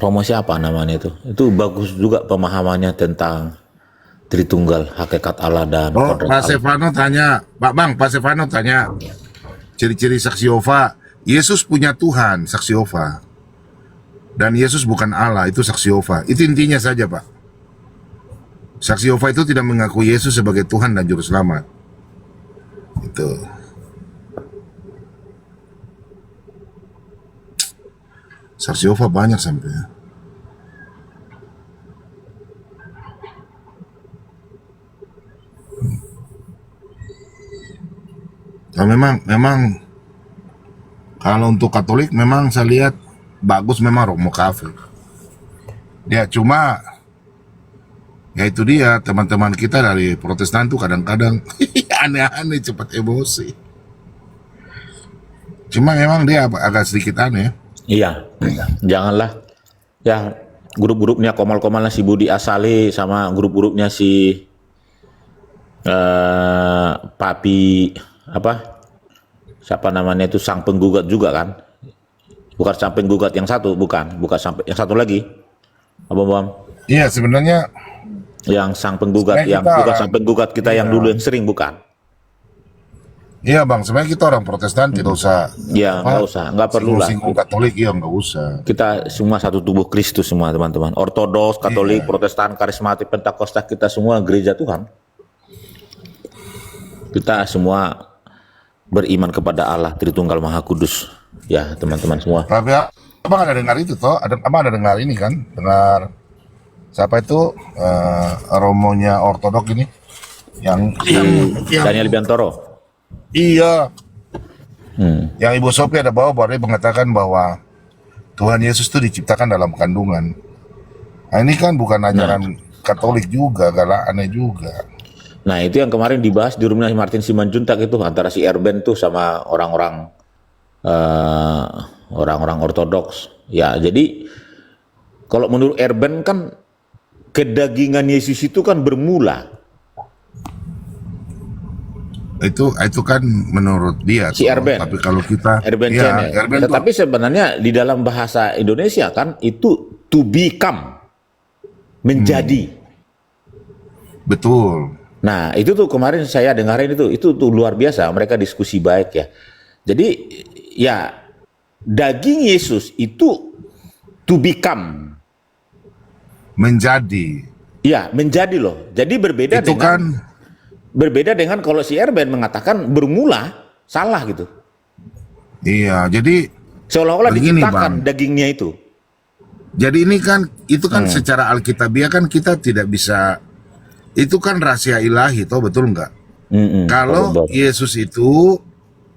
Romo siapa namanya itu? Itu bagus juga pemahamannya tentang Tritunggal, hakikat Allah dan Oh, kodrat Pak Allah. Stefano tanya, Pak Stefano tanya ciri-ciri saksi Yehova. Yesus punya Tuhan, saksi Yehova. Dan Yesus bukan Allah, itu saksi Yehova. Itu intinya saja, Pak. Saksi Yehova itu tidak mengakui Yesus sebagai Tuhan dan Juru Selamat. Itu. Saksi Yehova banyak sampai. Nah, memang kalau untuk Katolik memang saya lihat bagus memang Romo Cafe. Ya cuma ya itu dia teman-teman kita dari Protestan tuh kadang-kadang aneh-aneh cepat emosi. Cuma memang dia agak sedikit aneh. Iya, janganlah. Ya, grup-grupnya Komal-Komal si Budi Asali sama grup-grupnya si Papi apa? Siapa namanya itu sang penggugat juga kan? Bukan sang penggugat yang satu, bukan sampai yang satu lagi. Apa Bang? Iya sebenarnya Yang sang penggugat sebenarnya yang kita bukan orang, sang penggugat kita yang iya, dulu yang sering bukan? iya bang, sebenarnya kita orang Protestan tidak usah Ya nggak apa usah, nggak perlu lah. singgung-singgung Katolik, iya nggak usah. Kita semua satu tubuh Kristus semua teman-teman. Ortodoks, Katolik, Iya, Protestan, Karismatik, Pentakosta kita semua gereja Tuhan. Kita semua beriman kepada Allah Tritunggal Maha Kudus. Ya teman-teman semua. tapi abang ada dengar itu toh? Abang ada dengar ini kan? Dengar siapa itu romonya ortodok ini yang Daniel Biantoro. iya Hmm. yang Ibu Sophie ada bawa bahwa dia mengatakan bahwa Tuhan Yesus itu diciptakan dalam kandungan. Nah ini kan bukan ajaran Katolik juga, galak aneh juga. Nah itu yang kemarin dibahas di rumahnya Martin Simanjuntak itu antara si Erben tuh sama orang-orang orang-orang ortodoks. Ya jadi kalau menurut Erben kan kedagingan Yesus itu kan bermula Itu kan menurut dia si toh. Erben. Tapi kalau kita Erben ya Channel. Erben tuh Tetapi sebenarnya di dalam bahasa Indonesia kan itu to become, menjadi. betul. Nah itu tuh kemarin saya dengarin itu tuh luar biasa. Mereka diskusi baik ya. Jadi ya daging Yesus itu to become, Menjadi ya menjadi loh. Jadi itu kan berbeda dengan kalau si Erben mengatakan bermula salah gitu. iya. Jadi Seolah-olah begini diciptakan bang. dagingnya itu. Jadi ini kan itu kan secara alkitabiah kan kita tidak bisa, itu kan rahasia ilahi toh, betul nggak? Kalau Betul. Yesus itu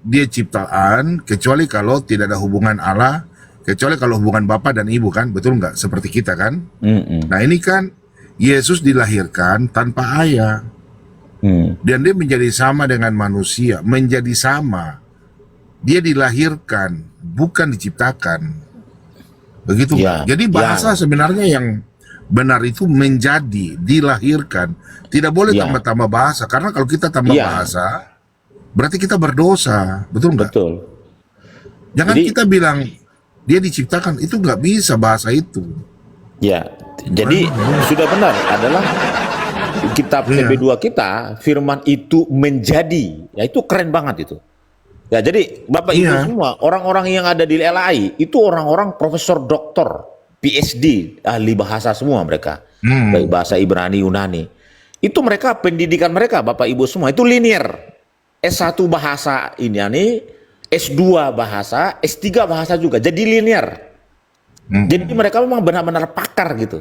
dia ciptaan, kecuali kalau tidak ada hubungan Allah, kecuali kalau hubungan Bapa dan Ibu kan, betul nggak? Seperti kita kan. Nah ini kan Yesus dilahirkan tanpa ayah dan dia menjadi sama dengan manusia, menjadi sama. Dia dilahirkan, bukan diciptakan. Begitu Ya, Pak. Jadi bahasa ya, sebenarnya yang benar itu menjadi, dilahirkan. Tidak boleh ya, tambah-tambah bahasa, karena kalau kita tambah ya, bahasa, berarti kita berdosa, betul nggak? betul. Jangan Jadi kita bilang dia diciptakan, itu nggak bisa bahasa itu. ya, jadi sudah benar adalah kitab Iya, TB2 kita, firman itu menjadi, ya itu keren banget itu. Ya jadi Bapak Ibu iya, semua, orang-orang yang ada di LAI itu orang-orang profesor doktor, PhD, ahli bahasa semua mereka. Baik bahasa Ibrani, Yunani. Itu mereka pendidikan mereka Bapak Ibu semua itu linear. S1 bahasa ini, S2 bahasa, S3 bahasa juga. Jadi linear. Jadi mereka memang benar-benar pakar gitu.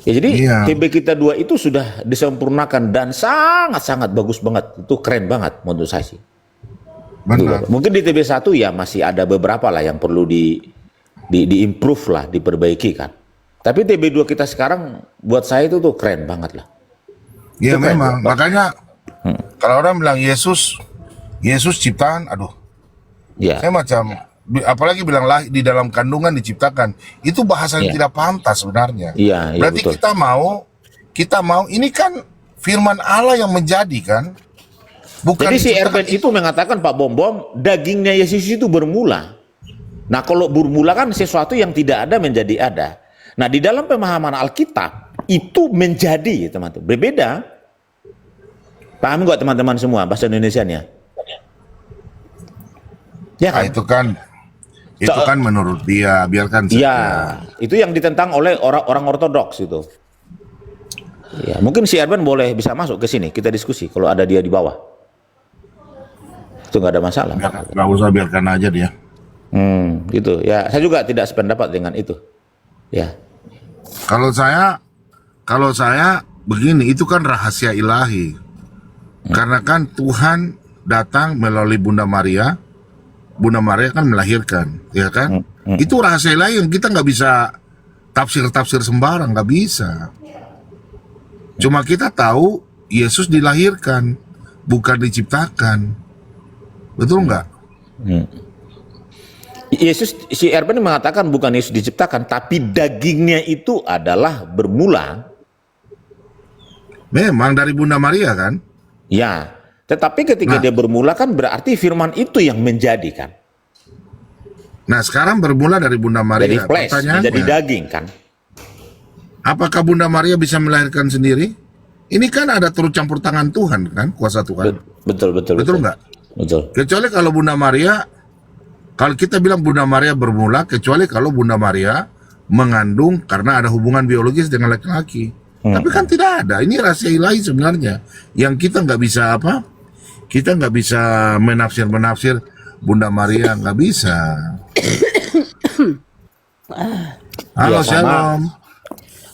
Ya jadi iya, TB kita 2 itu sudah disempurnakan dan sangat-sangat bagus banget. Itu keren banget menurut saya sih. benar. Mungkin di TB1 ya masih ada beberapa lah yang perlu di-improve lah, diperbaiki kan. Tapi TB2 kita sekarang buat saya itu tuh keren banget lah. Ya Itu keren. memang, makanya kalau orang bilang Yesus ciptaan, aduh, Ya, saya macam, apalagi bilang lah di dalam kandungan diciptakan, itu bahasa yang ya, tidak pantas sebenarnya. iya, iya Berarti betul. kita mau, ini kan firman Allah yang menjadi kan, bukan Jadi si diciptakan. Erben itu mengatakan Pak Bom Bom, dagingnya Yesus itu bermula. Nah, kalau bermula kan sesuatu yang tidak ada menjadi ada. Nah, di dalam pemahaman Alkitab itu menjadi, teman-teman. Berbeda. Paham nggak teman-teman semua bahasa Indonesianya? Ya Nah, kan? itu kan menurut dia, biarkan saja. Ya, itu yang ditentang oleh orang ortodoks itu. Ya, mungkin si Erben boleh bisa masuk ke sini, kita diskusi kalau ada dia di bawah. Itu nggak ada masalah. Nggak usah, biarkan aja dia. Gitu. Ya, saya juga tidak sependapat dengan itu. Ya. Kalau saya begini, itu kan rahasia ilahi. Karena kan Tuhan datang melalui Bunda Maria kan melahirkan, ya kan? Itu rahasia ilahi yang kita nggak bisa tafsir sembarang, nggak bisa. Cuma kita tahu Yesus dilahirkan, bukan diciptakan. Betul nggak? Si Erben mengatakan bukan Yesus diciptakan, tapi dagingnya itu adalah bermula. Memang dari Bunda Maria kan? Ya, tetapi ketika dia bermula kan berarti firman itu yang menjadi kan. Nah, sekarang bermula dari Bunda Maria. Jadi flesh, menjadi daging kan. Apakah Bunda Maria bisa melahirkan sendiri? Ini kan ada turut campur tangan Tuhan kan, kuasa Tuhan. Betul nggak? Betul. Kecuali kalau Bunda Maria, kalau kita bilang Bunda Maria bermula, kecuali kalau Bunda Maria mengandung karena ada hubungan biologis dengan laki-laki. Tapi kan tidak ada. Ini rahasia ilahi sebenarnya. Yang kita nggak bisa kita nggak bisa menafsir Bunda Maria, nggak bisa. Halo, Ya, Shalom.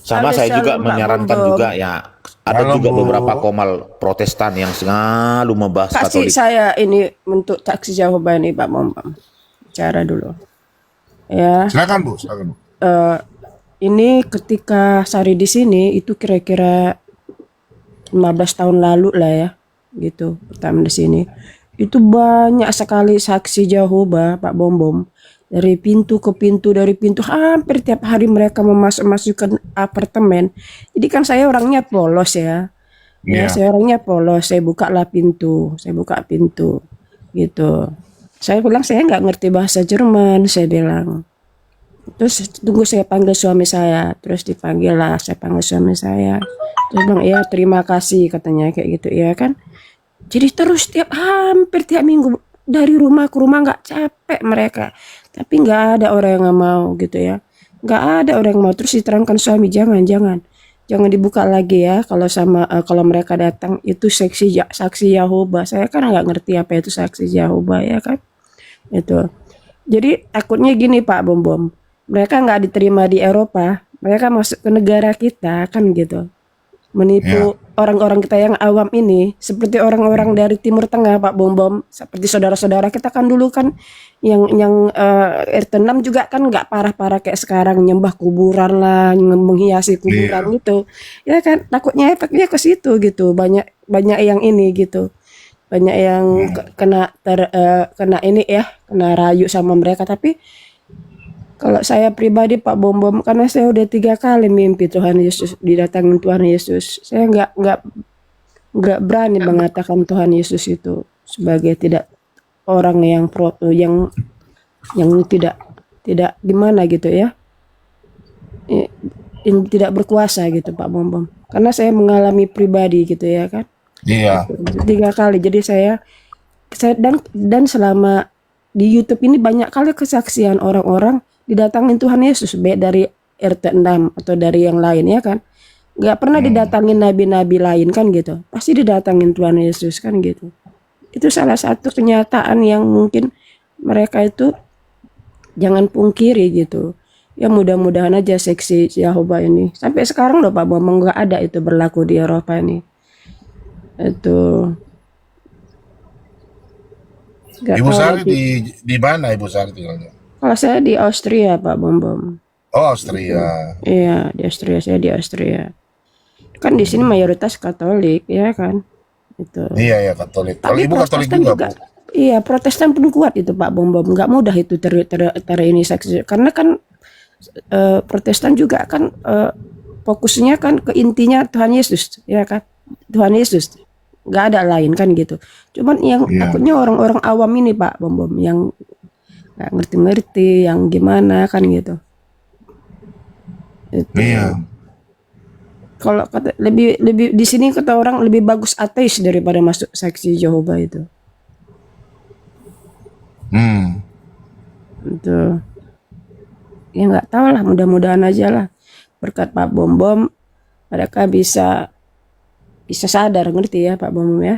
Sama saya juga menyarankan juga ya. Ada juga beberapa komal Protestan yang selalu membahas Kasih Katolik. saya ini untuk saksi jawaban ini Pak Mombam. Bicara dulu. Ya. Silakan Bu. Ini ketika Sari di sini itu kira-kira 15 tahun lalu lah ya, gitu. Pertama di sini. Itu banyak sekali saksi Jehovah, Pak Bom. Dari pintu ke pintu, hampir tiap hari mereka memasukkan apartemen. Jadi kan saya orangnya polos ya. Ya, saya orangnya polos, saya buka pintu, gitu. Saya bilang saya nggak ngerti bahasa Jerman, saya bilang. Terus tunggu saya panggil suami saya, terus dipanggil lah, saya panggil suami saya. Terus bilang, ya terima kasih katanya kayak gitu ya kan. Jadi terus hampir tiap minggu dari rumah ke rumah nggak capek mereka. Tapi nggak ada orang yang nggak mau gitu ya. Nggak ada orang yang mau. Terus diterangkan suami jangan dibuka lagi ya kalau mereka datang itu saksi Yahova. Saya kan nggak ngerti apa itu saksi Yahova ya kan. Itu. Jadi takutnya gini Pak Bom. Mereka nggak diterima di Eropa, mereka masuk ke negara kita kan gitu, menipu orang-orang kita yang awam ini, seperti orang-orang dari Timur Tengah Pak Bom, seperti saudara-saudara kita kan dulu kan yang RT 6 juga kan nggak parah-parah kayak sekarang nyembah kuburan lah, menghiasi kuburan gitu, ya kan takutnya efeknya ke situ gitu, banyak yang ini gitu, banyak yang kena ini ya, kena rayu sama mereka. Tapi kalau saya pribadi Pak Bom, karena saya udah 3 kali mimpi Tuhan Yesus, didatangin Tuhan Yesus. Saya nggak berani mengatakan Tuhan Yesus itu sebagai tidak orang yang tidak gimana gitu ya, yang tidak berkuasa gitu Pak Bom. Karena saya mengalami pribadi gitu ya kan. Iya. 3 kali. Jadi saya dan selama di YouTube ini banyak kali kesaksian orang-orang didatangin Tuhan Yesus, dari RT 6 atau dari yang lain ya kan. Nggak pernah didatangin nabi-nabi lain kan gitu. Pasti didatangin Tuhan Yesus kan gitu. Itu salah satu kenyataan yang mungkin mereka itu jangan pungkiri gitu. Ya mudah-mudahan aja seksi Yahova ini. Sampai sekarang loh Pak Bambang nggak ada itu berlaku di Eropa ini. Itu. Ibu Sari di mana Ibu Sari tinggalnya? Kalau saya di Austria Pak Bom. Oh, Austria. Iya di Austria, saya di Austria. Kan di sini mayoritas Katolik ya kan. Itu. Iya Katolik. Kalau Ibu Katolik juga. Iya Protestan pun kuat itu Pak Bom. Nggak mudah itu ini saksi. Karena kan Protestan juga kan fokusnya kan ke intinya Tuhan Yesus ya kan. Tuhan Yesus. Nggak ada lain kan gitu. Cuman yang takutnya orang-orang awam ini Pak Bom yang nggak ngerti-ngerti yang gimana kan gitu. Itu. Iya. Kalau kata lebih lebih di sini kata orang lebih bagus ateis daripada masuk saksi Jehovah itu. Itu. Ya nggak tahu lah, mudah-mudahan aja lah berkat Pak Bom Bom mereka bisa sadar, ngerti ya Pak Bom Bom ya.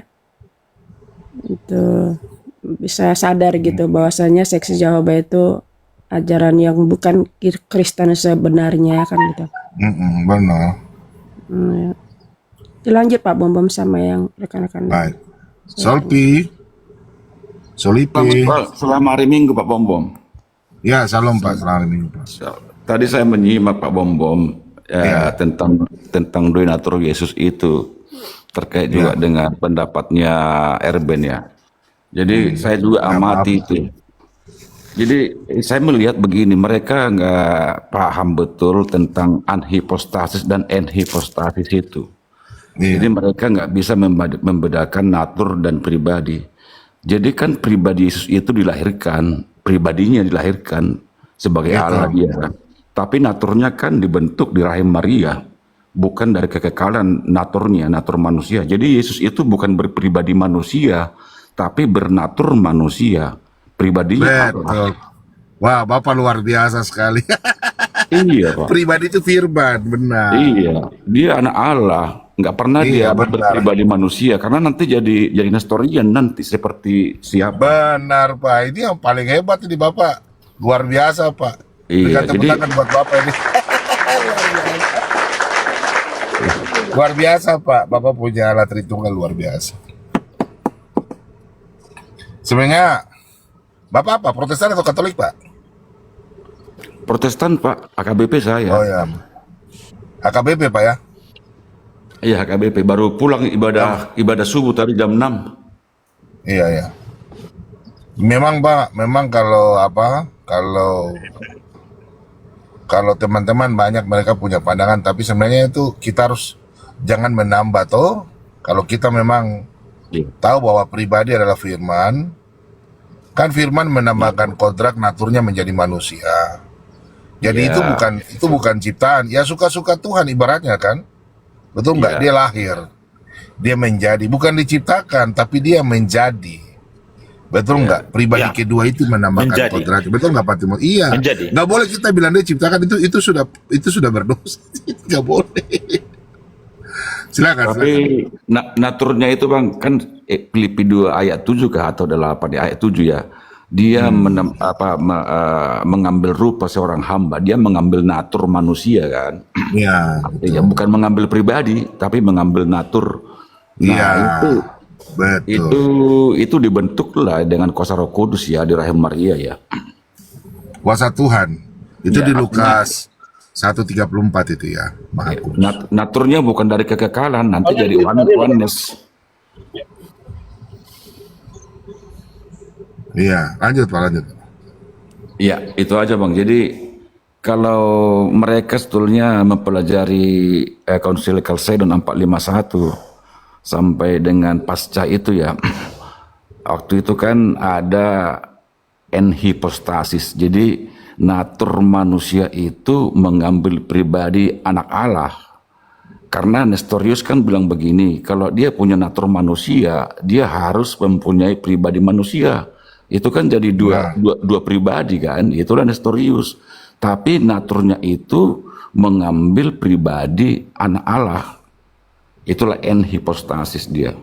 Itu bisa sadar gitu bahwasanya seksi Jehovah itu ajaran yang bukan Kristen sebenarnya kan gitu. Benar. Ya. Dilanjut Pak Bom Bom sama yang rekan-rekan. Baik. Solipi. Selamat hari Minggu Pak Bom Bom. Ya, salam Pak. Selamat minggu Pak. Tadi saya menyimak Pak Bom Bom tentang donatur Yesus itu terkait juga dengan pendapatnya Erben ya. Jadi saya juga amati itu. Jadi saya melihat begini, mereka nggak paham betul tentang anhipostasis dan enhipostasis itu. Jadi mereka nggak bisa membedakan natur dan pribadi. Jadi kan pribadi Yesus itu dilahirkan, pribadinya dilahirkan sebagai Allah dia. Tapi naturnya kan dibentuk di rahim Maria, bukan dari kekekalan naturnya, natur manusia. Jadi Yesus itu bukan berpribadi manusia, tapi bernatur manusia. Pribadinya Allah. Wah, Bapak luar biasa sekali. Iya Pak. Pribadi itu firman, benar. Iya, dia anak Allah. Nggak pernah dia berpribadi manusia, karena nanti jadi Nestorian nanti seperti siapa. Benar Pak, ini yang paling hebat ini Bapak. Luar biasa Pak. Iya, tepuk tangan buat Bapak ini. Luar biasa Pak, Bapak punya alat Tritunggal luar biasa. Sebenarnya Bapak apa, Protestan atau Katolik Pak? Protestan Pak, AKBP saya. Oh ya, AKBP Pak ya? Iya AKBP, baru pulang ibadah subuh tadi jam 6. Iya ya. Memang Pak, memang kalau teman-teman banyak mereka punya pandangan, tapi sebenarnya itu kita harus jangan menambah toh. Kalau kita memang tahu bahwa pribadi adalah firman, kan firman menambahkan kodrat naturnya menjadi manusia. Jadi itu bukan ciptaan. Ya suka-suka Tuhan ibaratnya kan. Betul nggak? Dia lahir. Dia menjadi, bukan diciptakan tapi dia menjadi. Betul nggak? Pribadi kedua itu menambahkan kodrat. Betul nggak Pak Timur? Iya. Nggak boleh kita bilang dia ciptakan, itu sudah berdosa. Nggak boleh. Silakan. Tapi naturnya itu Bang, kan Filipi 2 ayat 7 atau 8 ayat 7 ya. Dia mengambil rupa seorang hamba, dia mengambil natur manusia kan. Iya. Artinya bukan mengambil pribadi, tapi mengambil natur. Nah, itu dibentuklah dengan kuasa Roh Kudus ya di rahim Maria ya. Kuasa Tuhan. Itu di Lukas 1:34 itu ya. Naturnya bukan dari kekekalan, nanti jadi oneness. Iya, lanjut Pak, lanjut. Iya, itu aja Bang. Jadi kalau mereka sebetulnya mempelajari Konsil Chalcedon 451 sampai dengan pasca itu ya, waktu itu kan ada enhipostasis. Jadi natur manusia itu mengambil pribadi anak Allah. Karena Nestorius kan bilang begini, kalau dia punya natur manusia, dia harus mempunyai pribadi manusia. Itu kan jadi dua pribadi kan, itulah Nestorius. Tapi naturnya itu mengambil pribadi anak Allah. Itulah enhipostasis dia.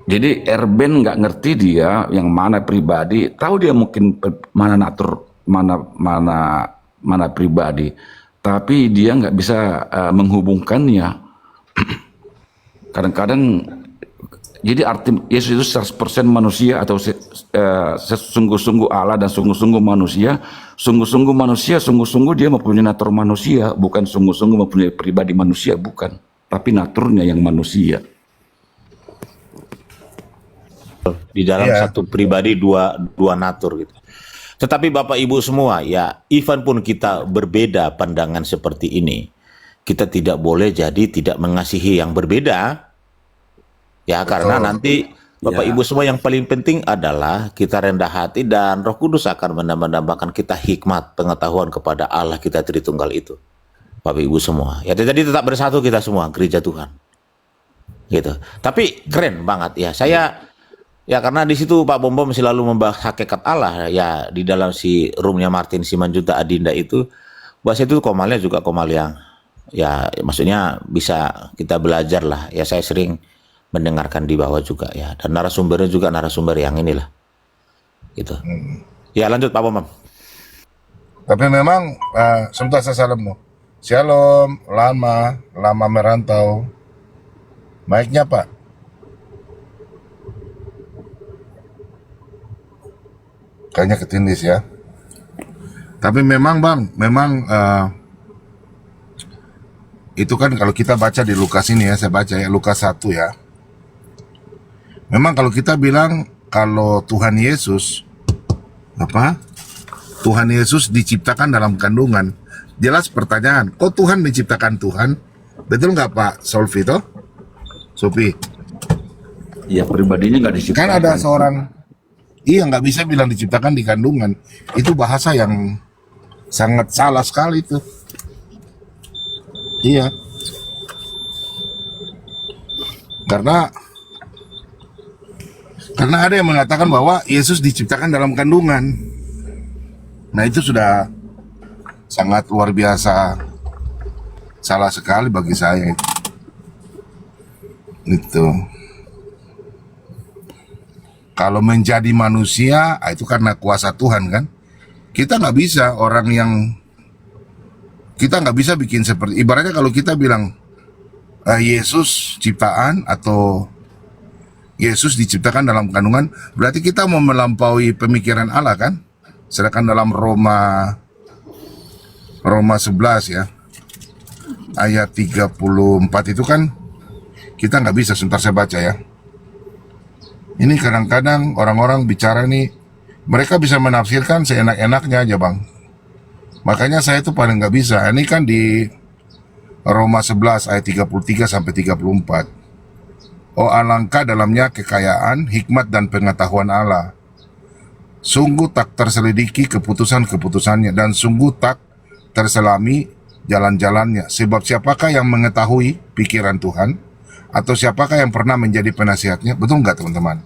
Jadi Erben nggak ngerti dia yang mana pribadi, tahu dia mungkin mana natur, mana pribadi, tapi dia nggak bisa menghubungkannya. Kadang-kadang jadi arti Yesus itu 100% manusia atau sungguh-sungguh Allah dan sungguh-sungguh manusia. Sungguh-sungguh manusia, sungguh-sungguh dia mempunyai natur manusia, bukan sungguh-sungguh mempunyai pribadi manusia, bukan. Tapi naturnya yang manusia. Di dalam satu pribadi dua natur gitu. Tetapi Bapak Ibu semua ya, even pun kita berbeda pandangan seperti ini, kita tidak boleh jadi tidak mengasihi yang berbeda. Ya, karena nanti Bapak Ya. Ibu semua, yang paling penting adalah kita rendah hati dan Roh Kudus akan menambahkan kita hikmat, pengetahuan kepada Allah kita Tritunggal itu. Bapak Ibu semua. Ya, jadi tetap bersatu kita semua, gereja Tuhan. Gitu. Tapi keren banget ya. Saya ya karena di situ Pak Bom selalu membahas hakikat Allah ya, di dalam si roomnya Martin Simanjuntak Adinda itu, bahasa itu komalnya juga komal yang ya maksudnya bisa kita belajar lah. Ya saya sering mendengarkan di bawah juga ya, dan narasumbernya juga narasumber yang inilah gitu. Ya lanjut Pak Bom. Tapi memang sebentar saya salammu. Shalom, lama merantau. Mic-nya Pak. Kayaknya ketindis ya. Tapi memang Bang, memang itu kan kalau kita baca di Lukas ini ya, saya baca ya Lukas 1 ya. Memang kalau kita bilang kalau Tuhan Yesus Tuhan Yesus diciptakan dalam kandungan, jelas pertanyaan, kok Tuhan diciptakan Tuhan? Betul nggak Pak Solvi toh? Sofi? Ya, pribadinya nggak diciptakan. Kan ada seorang, iya nggak bisa bilang diciptakan di kandungan. Itu bahasa yang sangat salah sekali itu. Iya. Karena ada yang mengatakan bahwa Yesus diciptakan dalam kandungan. Nah itu sudah sangat luar biasa, salah sekali bagi saya itu. Itu. Kalau menjadi manusia, itu karena kuasa Tuhan kan. Kita nggak bisa kita nggak bisa bikin seperti, ibaratnya kalau kita bilang Yesus ciptaan atau Yesus diciptakan dalam kandungan, berarti kita mau melampaui pemikiran Allah kan. Sedangkan dalam Roma 11 ya, ayat 34 itu kan kita nggak bisa. Sebentar saya baca ya. Ini kadang-kadang orang-orang bicara nih, mereka bisa menafsirkan seenak-enaknya aja Bang. Makanya saya tuh paling nggak bisa. Ini kan di Roma 11 ayat 33 sampai 34. Oh alangkah dalamnya kekayaan, hikmat dan pengetahuan Allah. Sungguh tak terselidiki keputusan-keputusannya, dan sungguh tak terselami jalan-jalannya. Sebab siapakah yang mengetahui pikiran Tuhan? Atau siapakah yang pernah menjadi penasihatnya? Betul nggak teman-teman?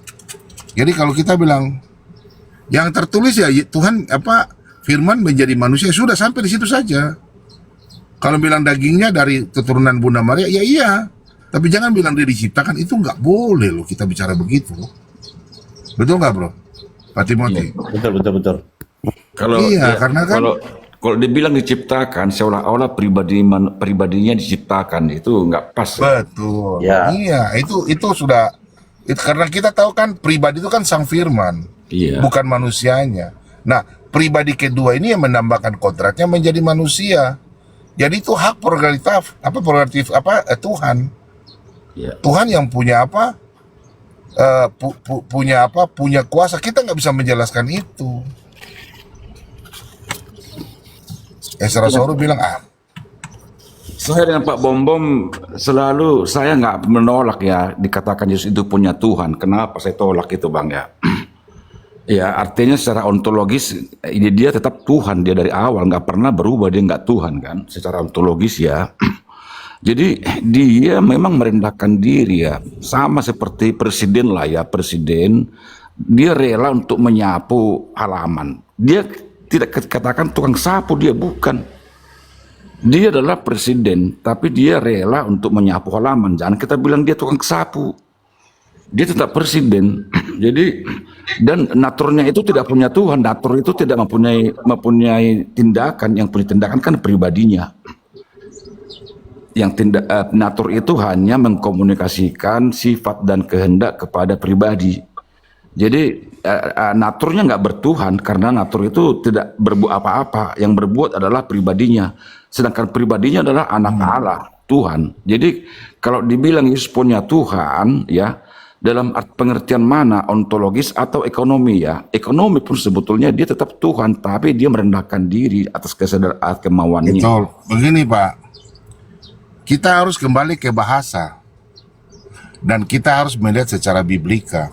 Jadi kalau kita bilang yang tertulis ya Tuhan firman menjadi manusia, sudah sampai di situ saja. Kalau bilang dagingnya dari keturunan Bunda Maria, ya iya. Tapi jangan bilang dia diciptakan, itu nggak boleh loh kita bicara begitu. Betul nggak Bro? Pak Timothy? Betul. Kalau Iya, karena kan kalau dibilang diciptakan seolah-olah pribadinya diciptakan, itu nggak pas. betul. Ya. Iya, itu sudah karena kita tahu kan pribadi itu kan Sang Firman, Iya. bukan manusianya. Nah, pribadi kedua ini yang menambahkan kodratnya menjadi manusia. Jadi itu hak prerogatif Tuhan. Iya. Tuhan yang punya punya kuasa. Kita nggak bisa menjelaskan itu. Ezra Soru bilang Saya dengan Pak Bom selalu, saya nggak menolak ya dikatakan Yesus itu punya Tuhan. Kenapa saya tolak itu Bang ya? Ya artinya secara ontologis dia tetap Tuhan, dia dari awal nggak pernah berubah, dia nggak Tuhan kan secara ontologis ya. Jadi dia memang merendahkan diri ya, sama seperti presiden lah ya, presiden dia rela untuk menyapu halaman. Dia tidak katakan tukang sapu, dia bukan. Dia adalah presiden, tapi dia rela untuk menyapu halaman. Jangan kita bilang dia tukang sapu. Dia tetap presiden. Jadi dan naturnya itu tidak punya Tuhan. Natur itu tidak mempunyai tindakan. Yang punya tindakan kan pribadinya. Yang natur itu hanya mengkomunikasikan sifat dan kehendak kepada pribadi. Jadi naturnya nggak bertuhan, karena natur itu tidak berbuat apa-apa. Yang berbuat adalah pribadinya. Sedangkan pribadinya adalah anak Allah, Tuhan. Jadi kalau dibilang Yesus punya Tuhan, ya dalam pengertian mana, ontologis atau ekonomi ya. Ekonomi pun sebetulnya dia tetap Tuhan, tapi dia merendahkan diri atas kesadaran kemauannya. betul. Begini Pak, kita harus kembali ke bahasa, dan kita harus melihat secara biblika.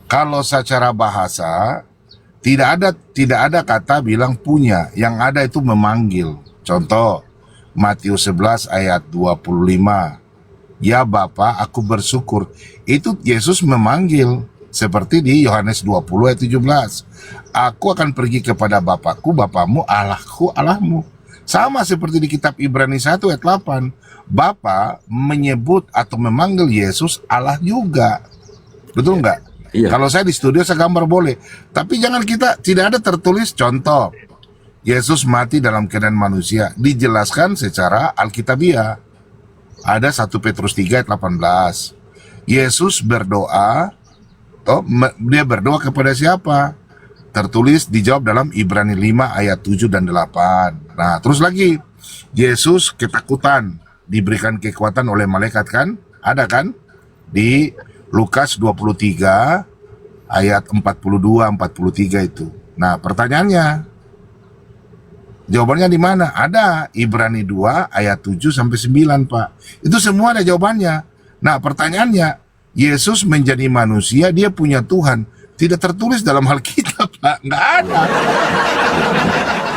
Kalau secara bahasa tidak ada kata bilang punya, yang ada itu memanggil. Contoh Matius 11 ayat 25. Ya Bapa, aku bersyukur. Itu Yesus memanggil. Seperti di Yohanes 20 ayat 17. Aku akan pergi kepada Bapakku, Bapamu, Allahku, Allahmu. Sama seperti di kitab Ibrani 1 ayat 8. Bapa menyebut atau memanggil Yesus Allah juga. Betul nggak? Iya. Kalau saya di studio saya gambar boleh. Tapi jangan tidak ada tertulis contoh. Yesus mati dalam keadaan manusia. Dijelaskan secara Alkitabiah. Ada 1 Petrus 3 ayat 18. Yesus berdoa. Dia berdoa kepada siapa? Tertulis dijawab dalam Ibrani 5 ayat 7 dan 8. Nah, terus lagi. Yesus ketakutan, diberikan kekuatan oleh malaikat kan? Ada kan? Di Lukas 23 ayat 42-43 itu. Nah, pertanyaannya, jawabannya di mana? Ada Ibrani 2 ayat 7 sampai 9, Pak. Itu semua ada jawabannya. Nah, pertanyaannya, Yesus menjadi manusia, dia punya Tuhan. Tidak tertulis dalam Alkitab, Pak. Nggak ada.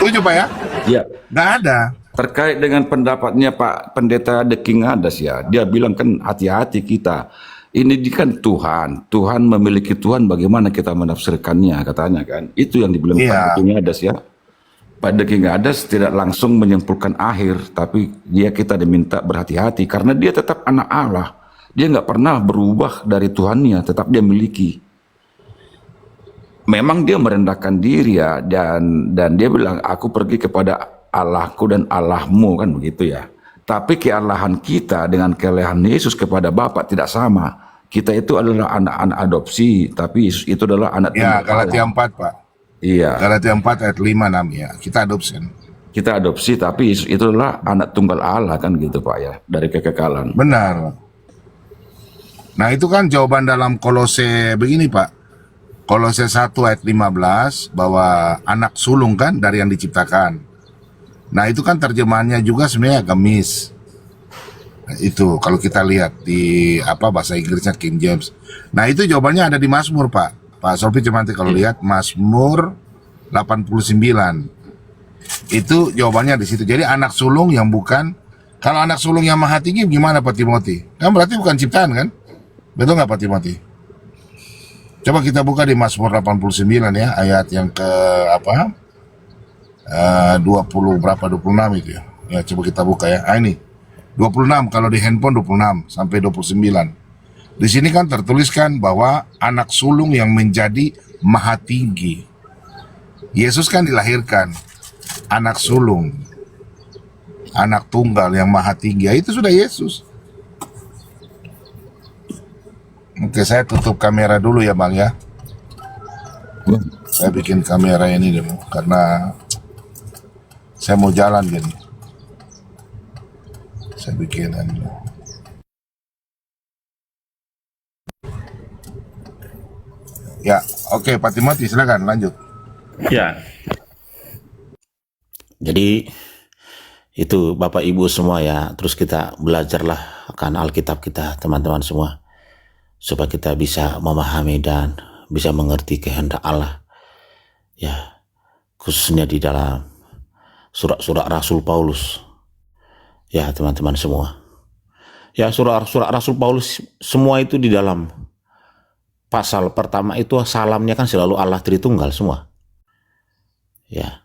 Setuju, Pak ya? Iya. Nggak ada. Terkait dengan pendapatnya Pak Pendeta The King Adas ya, dia bilang kan hati-hati kita. Ini kan Tuhan memiliki Tuhan, bagaimana kita menafsirkannya katanya kan. Itu yang dibilang Pak The King Adas ya. Pak The King Adas tidak langsung menyimpulkan akhir, tapi kita diminta berhati-hati karena dia tetap anak Allah. Dia nggak pernah berubah dari Tuhannya, tetap dia miliki. Memang dia merendahkan diri ya, dan dia bilang aku pergi kepada Allahku dan Allahmu kan begitu ya. Tapi kealahan kita dengan kealahan Yesus kepada Bapa tidak sama. Kita itu adalah anak-anak adopsi, tapi Yesus itu adalah anak Ya, tunggal Galatia Allah. 4, Pak. Iya, Galatia 4 ayat 5-6 ya. Kita adopsi. kita adopsi, tapi Yesus itu adalah anak tunggal Allah kan gitu Pak ya, dari kekekalan. Benar. Nah, itu kan jawaban dalam Kolose begini, Pak. Kolose 1 ayat 15 bahwa anak sulung kan dari yang diciptakan. Nah, itu kan terjemahannya juga sebenarnya agak miss. Nah, itu kalau kita lihat di bahasa Inggrisnya King James. Nah, itu jawabannya ada di Mazmur, Pak. Pak Sofi cuma nanti kalau lihat Mazmur 89. Itu jawabannya di situ. Jadi anak sulung yang bukan, kalau anak sulung yang maha tinggi gimana Pak Timothy? Kan berarti bukan ciptaan kan? Betul nggak Pak Timothy? Coba kita buka di Mazmur 89 ya, ayat yang ke 20 berapa 26 itu ya. Ya coba kita buka ya. Ini 26 kalau di handphone 26 sampai 29. Di sini kan tertuliskan bahwa anak sulung yang menjadi maha tinggi. Yesus kan dilahirkan anak sulung, anak tunggal yang maha tinggi. Ya, itu sudah Yesus. Oke, saya tutup kamera dulu ya Bang ya. Saya bikin kamera ini dulu karena saya mau jalan gini. Saya bikin dulu. Ya, oke Pak Timothy silakan lanjut. Ya. Jadi itu Bapak Ibu semua ya, terus kita belajarlah akan Alkitab kita teman-teman semua, supaya kita bisa memahami dan bisa mengerti kehendak Allah. Ya, khususnya di dalam surat-surat Rasul Paulus. Ya teman-teman semua. Ya surat-surat Rasul Paulus semua itu di dalam pasal pertama itu salamnya kan selalu Allah Tritunggal semua. Ya.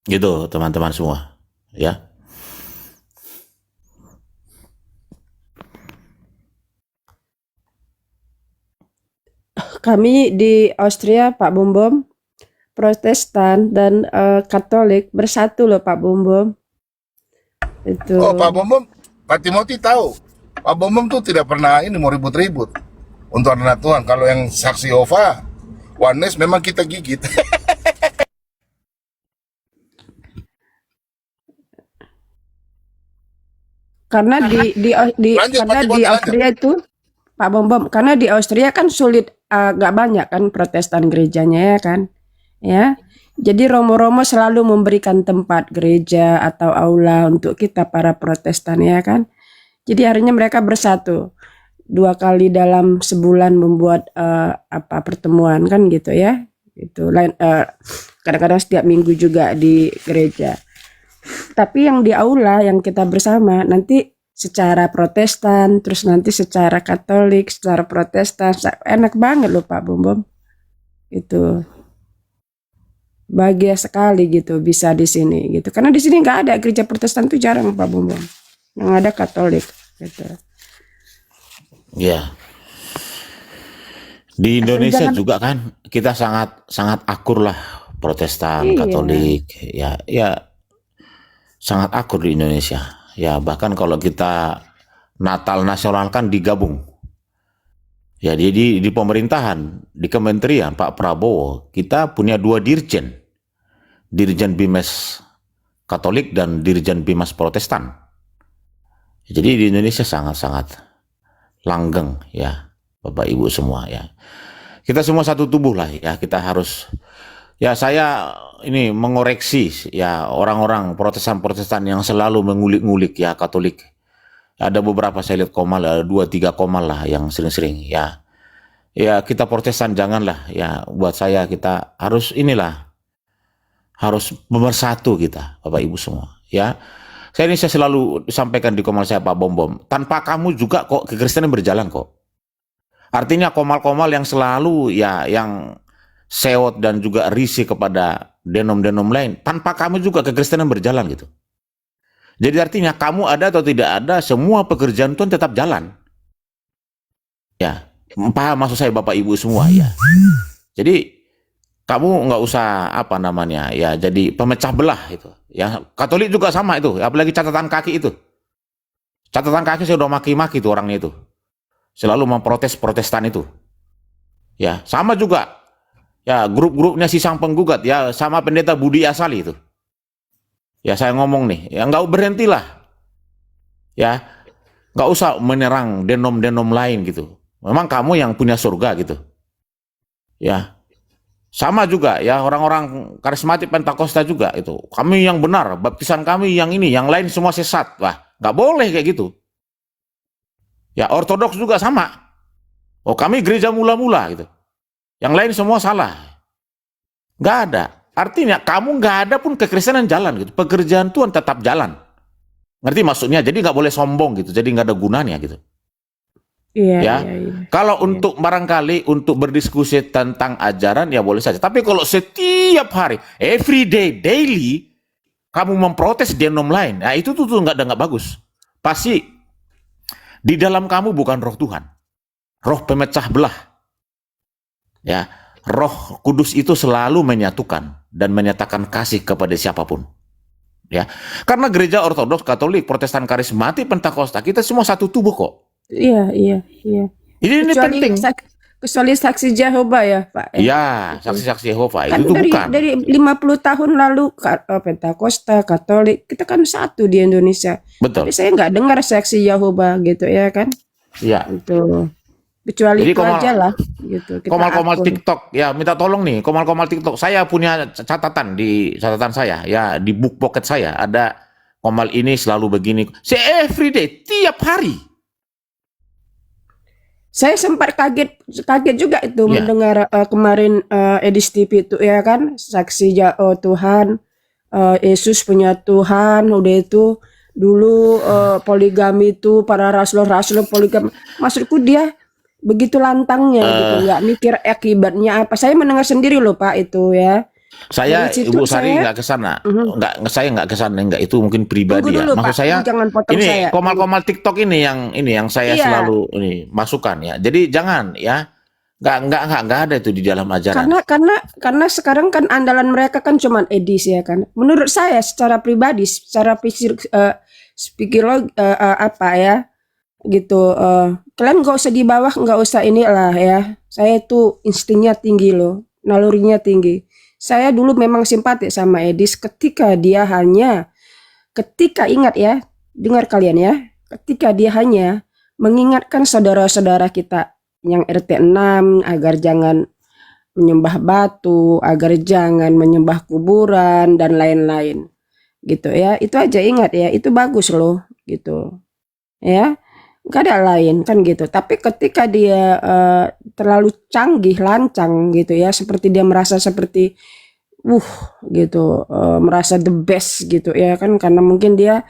Gitu teman-teman semua. Ya. Kami di Austria, Pak Bumbom, Protestan dan Katolik bersatu loh Pak Bumbom. Itu. Oh Pak Bombom, Pak Timothy tahu. Pak Bombom tuh tidak pernah ini mau ribut-ribut untuk anak Tuhan. Kalau yang saksi Yehova, Oneness memang kita gigit. Karena Lanjut, karena Pak di Timothy, Austria itu Pak Bombom, karena di Austria kan sulit, gak banyak kan Protestan gerejanya ya kan, ya. Jadi Romo-Romo selalu memberikan tempat gereja atau aula untuk kita para Protestan ya kan. Jadi akhirnya mereka bersatu. 2 kali dalam sebulan membuat pertemuan kan gitu ya. Itu lain kadang-kadang setiap minggu juga di gereja. Tapi yang di aula yang kita bersama nanti secara Protestan, terus nanti secara Katolik, secara Protestan, enak banget loh Pak Bom. Itu bahagia sekali gitu bisa di sini gitu. Karena di sini nggak ada gereja Protestan tuh jarang Pak Bom. Yang ada Katolik gitu. Ya. Di Indonesia Jangan, juga kan kita sangat sangat akur lah Protestan, iya, Katolik, ya sangat akur di Indonesia. Ya bahkan kalau kita Natal nasional kan digabung. Ya di pemerintahan, di kementerian Pak Prabowo kita punya 2 dirjen, Dirjen Bimas Katolik dan Dirjen Bimas Protestan. Jadi di Indonesia sangat-sangat langgeng ya Bapak Ibu semua ya. Kita semua satu tubuh lah ya, kita harus ya saya ini mengoreksi ya orang-orang Protestan yang selalu mengulik-ngulik ya Katolik. Ada beberapa saya lihat komal, ada 2-3 komal lah yang sering-sering ya. Ya kita Protestan janganlah ya, buat saya kita harus harus bersatu kita Bapak Ibu semua ya. Saya selalu sampaikan di komal saya Pak Bom, tanpa kamu juga kok kekristenan berjalan kok. Artinya komal-komal yang selalu ya yang sewot dan juga risih kepada denom-denom lain, tanpa kamu juga kekristenan berjalan gitu. Jadi artinya kamu ada atau tidak ada, semua pekerjaan Tuhan tetap jalan. Ya, paham maksud saya Bapak Ibu semua ya. Jadi kamu nggak usah ya jadi pemecah belah itu. Ya Katolik juga sama itu, apalagi catatan kaki itu. Catatan kaki saya udah maki-maki tuh orangnya itu. Selalu memprotes Protestan itu. Ya, sama juga. Ya, grup-grupnya si sang penggugat ya sama pendeta Budi Asali itu. Ya, saya ngomong nih, ya nggak berhentilah. Ya, nggak usah menyerang denom-denom lain gitu. Memang kamu yang punya surga gitu. Ya, sama juga ya orang-orang karismatik Pentakosta juga itu. Kami yang benar, baptisan kami yang ini, yang lain semua sesat. Wah, nggak boleh kayak gitu. Ya, Ortodoks juga sama. Oh, kami gereja mula-mula gitu. Yang lain semua salah. Nggak ada. Artinya kamu nggak ada pun kekristenan jalan gitu. Pekerjaan Tuhan tetap jalan. Ngerti maksudnya? Jadi nggak boleh sombong gitu. Jadi nggak ada gunanya gitu. Iya, Ya, iya. kalau untuk barangkali untuk berdiskusi tentang ajaran ya boleh saja. Tapi kalau setiap hari, every day, daily, kamu memprotes denom lain, nah itu tuh nggak bagus. Pasti di dalam kamu bukan roh Tuhan, roh pemecah belah. Ya, Roh Kudus itu selalu menyatukan dan menyatakan kasih kepada siapapun. Ya, karena gereja Ortodoks, Katolik, Protestan, Karismatik, Pentakosta kita semua satu tubuh kok. Iya. Ini penting. Kecuali saksi Jehovah ya Pak. Ya, saksi-saksi Yehova Kan itu bukan. dari 50 tahun lalu Pentakosta, Katolik kita kan satu di Indonesia. Betul. Tapi saya nggak dengar saksi Jehovah gitu ya kan. Iya. Itu kecuali Jadi itu aja lah gitu. Kita komal-komal akun. TikTok ya minta tolong nih komal-komal TikTok. Saya punya catatan di catatan saya ya di book pocket saya ada komal ini selalu begini. Saya everyday tiap hari. Saya sempat kaget juga itu Iya. mendengar kemarin Edis TV itu ya kan saksi Tuhan, Yesus punya Tuhan, udah itu dulu poligami itu para rasul-rasul poligami. Maksudku dia begitu lantangnya gitu, nggak mikir akibatnya apa. Saya mendengar sendiri loh Pak itu ya. Saya Dari situ Ibu Sari saya- nggak ke sana. Saya nggak ke sana, nggak itu mungkin pribadi Tunggu ya. dulu, Maksud Pak. saya Jangan potong ini saya. komal-komal TikTok ini yang saya Iya. selalu ini masukkan ya. Jadi jangan ya. Nggak ada itu di dalam ajaran. Karena sekarang kan andalan mereka kan cuman Edis ya kan. Menurut saya secara pribadi, secara psikologi apa ya gitu. Kalian nggak usah di bawah, nggak usah inilah ya. Saya tuh instingnya tinggi loh, nalurinya tinggi. Saya dulu memang simpati sama Edis ketika ingat ya, dengar kalian ya, ketika dia hanya mengingatkan saudara-saudara kita yang RT 6 agar jangan menyembah batu, agar jangan menyembah kuburan dan lain-lain. Gitu ya. Itu aja ingat ya, itu bagus loh gitu. Ya. nggak ada lain kan gitu. Tapi ketika dia terlalu canggih, lancang gitu ya, seperti dia merasa seperti gitu, merasa the best gitu ya kan, karena mungkin dia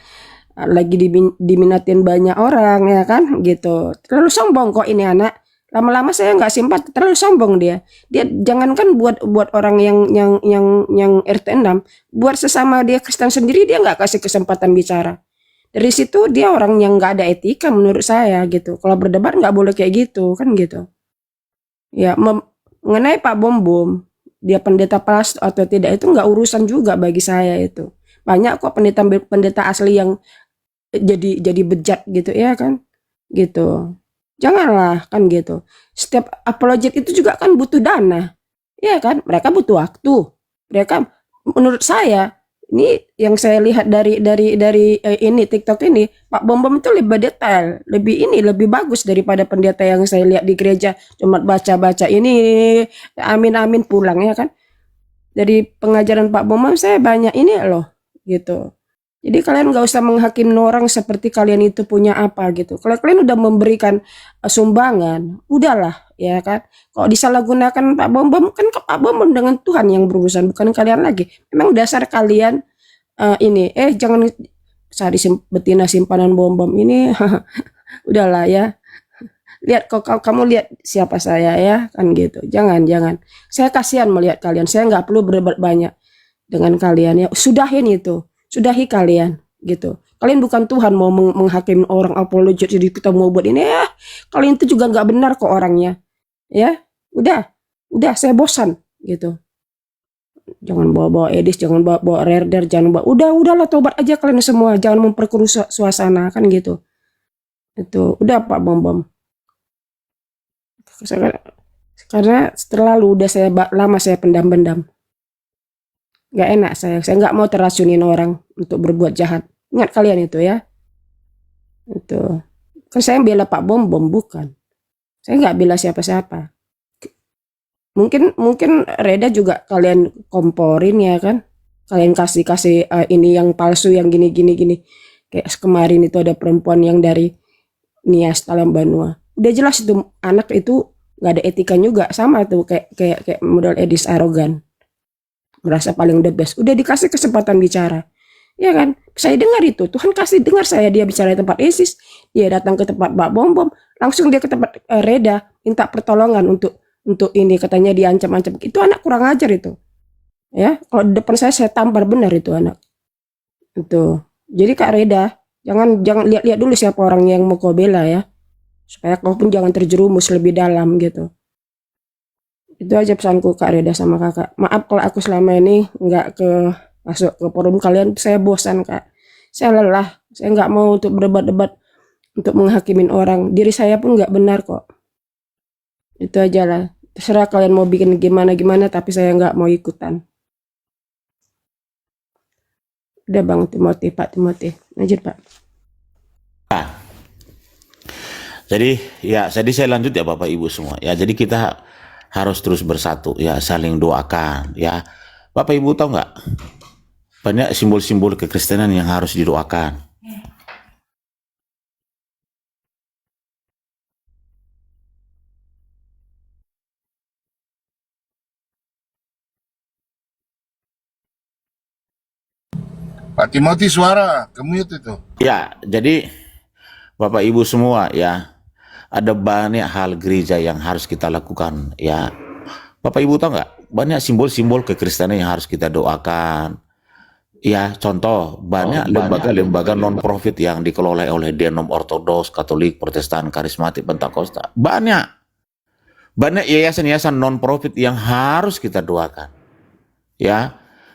lagi diminatin banyak orang ya kan gitu. Terlalu sombong kok ini anak. Lama-lama saya nggak simpat, terlalu sombong dia. Dia jangankan buat orang yang RT 6, buat sesama dia Kristen sendiri dia nggak kasih kesempatan bicara. Dari situ dia orang yang nggak ada etika menurut saya gitu. Kalau berdebat nggak boleh kayak gitu kan gitu. Ya mengenai Pak Bom Bom, dia pendeta pas atau tidak itu nggak urusan juga bagi saya itu. Banyak kok pendeta asli yang jadi bejat gitu ya kan gitu. Janganlah kan gitu. Setiap apologet itu juga kan butuh dana. Ya kan? Mereka butuh waktu. Mereka menurut saya ini yang saya lihat dari ini TikTok ini, Pak Bom Bom itu lebih detail, lebih bagus daripada pendeta yang saya lihat di gereja cuma baca-baca ini amin amin pulang ya kan. Dari pengajaran Pak Bom Bom saya banyak ini loh gitu. Jadi kalian nggak usah menghakimi orang seperti kalian itu punya apa gitu. Kalau kalian udah memberikan sumbangan, udahlah ya kan. Kalau disalahgunakan Pak Bom Bom, kan ke Pak Bom Bom dengan Tuhan yang berurusan, bukan kalian lagi. Memang dasar kalian ini, jangan cari betina simpanan bom bom ini, udahlah ya. Lihat kok kamu lihat siapa saya ya kan gitu. Jangan. Saya kasihan melihat kalian. Saya nggak perlu berdebat banyak dengan kalian ya. Sudahi kalian gitu. Kalian bukan Tuhan mau menghakimi orang apologet, jadi kita mau buat ini ya. Kalian itu juga nggak benar kok orangnya. Ya, udah saya bosan gitu. Jangan bawa Edis, jangan bawa Rerder, jangan bawa udahlah tobat aja kalian semua, jangan memperkeruh suasana kan gitu. Itu udah Pak Bom Bom. Karena terlalu udah lama saya pendam. Gak enak saya nggak mau teracunin orang untuk berbuat jahat. Ingat kalian itu ya. Itu kan saya bela Pak Bom Bom, bukan. Saya nggak bela siapa-siapa. Mungkin Reda juga kalian komporin ya kan. Kalian kasih ini yang palsu, yang gini. Kayak kemarin itu ada perempuan yang dari Nias Talam Banua. Udah jelas itu anak itu nggak ada etika juga, sama tuh kayak model Edis arogan. Merasa paling the best, udah dikasih kesempatan bicara ya kan. Saya dengar itu, Tuhan kasih dengar saya, dia bicara di tempat Yesus, dia datang ke tempat Pak Bom Bom, langsung dia ke tempat Reda minta pertolongan untuk ini, katanya diancam-ancam. Itu anak kurang ajar itu ya. Kalau di depan saya tampar benar itu anak itu. Jadi Kak Reda, jangan lihat dulu siapa orang yang mau kau bela ya, supaya kau pun jangan terjerumus lebih dalam gitu. Itu aja pesanku Kak Reda sama kakak. Maaf kalau aku selama ini nggak masuk ke forum kalian, saya bosan Kak. Saya lelah, saya nggak mau untuk berdebat-debat, untuk menghakimin orang. Diri saya pun nggak benar kok. Itu aja lah. Terserah kalian mau bikin gimana, tapi saya nggak mau ikutan. Udah Bang Timothy, Pak Timothy. Lanjut Pak. Jadi saya lanjut ya Bapak Ibu semua. Ya, jadi kita harus terus bersatu ya, saling doakan ya. Bapak Ibu tahu nggak, banyak simbol-simbol kekristenan yang harus didoakan. Pak Timothy suara kemute itu. Ya, jadi Bapak Ibu semua ya, ada banyak hal gereja yang harus kita lakukan ya. Bapak Ibu tahu nggak, banyak simbol-simbol kekristenan yang harus kita doakan. Ya, contoh banyak lembaga non-profit yang dikelola oleh Denom Ortodoks, Katolik, Protestan, Karismatik, Pentakosta. Banyak yayasan-yayasan non-profit yang harus kita doakan. Ya,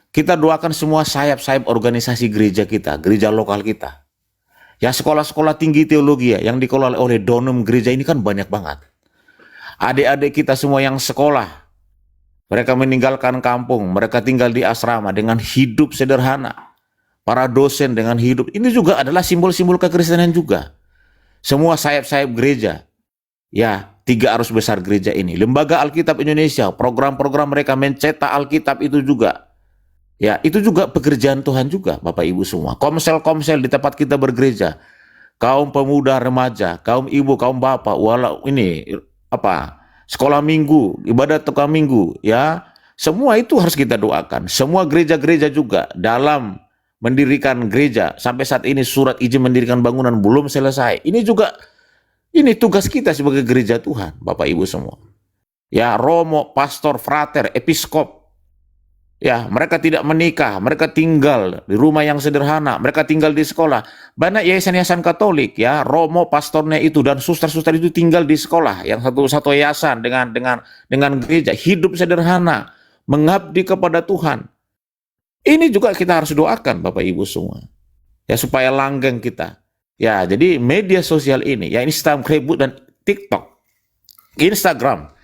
kita doakan semua sayap-sayap organisasi gereja kita, gereja lokal kita. Ya, sekolah-sekolah tinggi teologi ya, yang dikelola oleh Donom gereja ini kan banyak banget. Adik-adik kita semua yang sekolah, mereka meninggalkan kampung, mereka tinggal di asrama dengan hidup sederhana. Para dosen dengan hidup, ini juga adalah simbol-simbol kekristenan juga. Semua sayap-sayap gereja, ya 3 arus besar gereja ini. Lembaga Alkitab Indonesia, program-program mereka mencetak Alkitab itu juga. Ya, itu juga pekerjaan Tuhan juga Bapak Ibu semua. Komsel-komsel di tempat kita bergereja, kaum pemuda remaja, kaum ibu, kaum bapak, walau ini sekolah minggu, ibadah tukang minggu, ya semua itu harus kita doakan. Semua gereja-gereja juga dalam mendirikan gereja sampai saat ini surat izin mendirikan bangunan belum selesai. Ini juga tugas kita sebagai gereja Tuhan, Bapak Ibu semua. Ya, romo, pastor, frater, episkop. Ya, mereka tidak menikah, mereka tinggal di rumah yang sederhana, mereka tinggal di sekolah. Banyak yayasan-yayasan Katolik, ya, romo, pastornya itu dan suster-suster itu tinggal di sekolah, yang satu yayasan dengan gereja, hidup sederhana, mengabdi kepada Tuhan. Ini juga kita harus doakan, Bapak Ibu semua, ya, supaya langgeng kita. Ya, jadi media sosial ini, ya, Instagram, Facebook dan TikTok, Instagram,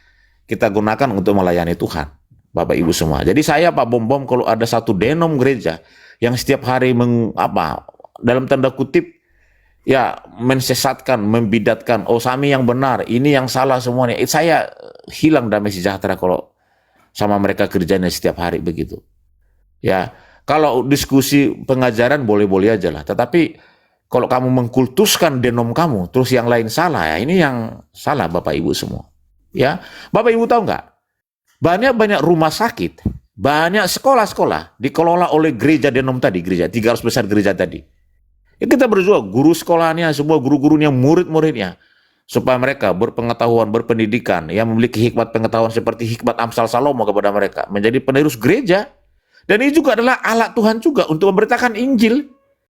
kita gunakan untuk melayani Tuhan. Bapak Ibu semua. Jadi saya Pak Bom kalau ada satu denom gereja yang setiap hari dalam tanda kutip ya mensesatkan, membidatkan, oh Sami yang benar, ini yang salah semuanya. Saya hilang damai sejahtera kalau sama mereka kerjanya setiap hari begitu. Ya, kalau diskusi pengajaran boleh-boleh aja lah. Tetapi kalau kamu mengkultuskan denom kamu, terus yang lain salah, ya ini yang salah Bapak Ibu semua. Ya, Bapak Ibu tahu nggak? Banyak rumah sakit, banyak sekolah-sekolah dikelola oleh gereja denom tadi, gereja 300 besar gereja tadi. Ya kita berjuang, guru sekolahnya, semua guru-gurunya, murid-muridnya, supaya mereka berpengetahuan, berpendidikan, yang memiliki hikmat pengetahuan seperti hikmat Amsal Salomo kepada mereka, menjadi penerus gereja. Dan ini juga adalah alat Tuhan juga untuk memberitakan Injil.